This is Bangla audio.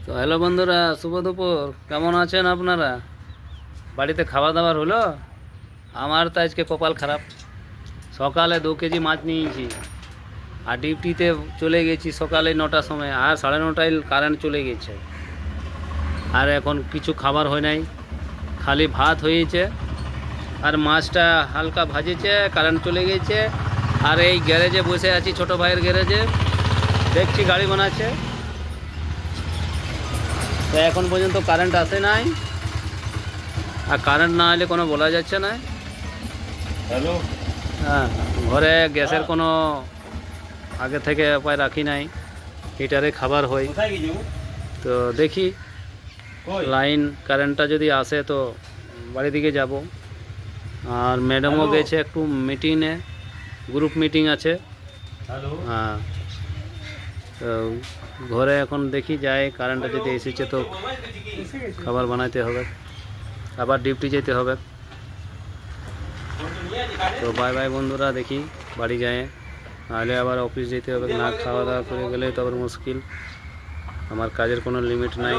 তো হ্যালো বন্ধুরা, শুভ দুপুর। কেমন আছেন আপনারা? বাড়িতে খাওয়া দাওয়ার হলো? আমার তো আজকে কপাল খারাপ। সকালে 2 কেজি মাছ নিয়েছি আর ডিউটিতে চলে গেছি সকালে 9টার সময়, আর 9:30টায় কারেন্ট চলে গেছে। আর এখন কিছু খাবার হয় নাই, খালি ভাত হয়েছে আর মাছটা হালকা ভাজেছে, কারেন্ট চলে গেছে। আর এই গ্যারেজে বসে আছি, ছোট ভাইয়ের গ্যারেজে, দেখছি গাড়ি বানাচ্ছে। তো এখন পর্যন্ত কারেন্ট আসে নাই, আর কারেন্ট না এলে কোনো বলা যাচ্ছে না। হ্যালো। হ্যাঁ, ঘরে গ্যাসের কোনো আগে থেকে উপায় রাখি নাই, হিটারে খাবার হয়। কোথায় গেছো? তো দেখি কই? লাইন কারেন্টটা যদি আসে তো বাড়ি দিকে যাব। আর ম্যাডামও হ্যালো। গেছে একটু মিটিংয়ে, গ্রুপ মিটিং আছে। হ্যালো। হ্যাঁ, তো ঘরে এখন দেখি যাই, কারেন্টটা যদি এসেছে তো খাবার বানাইতে হবে, আবার ডিউটি যেতে হবে। তো বাই বাই বন্ধুরা, দেখি বাড়ি যায়, নাহলে আবার অফিস যেতে হবে। না খাওয়া দাওয়া করে গেলে তো আবার মুশকিল, আমার কাজের কোনো লিমিট নাই।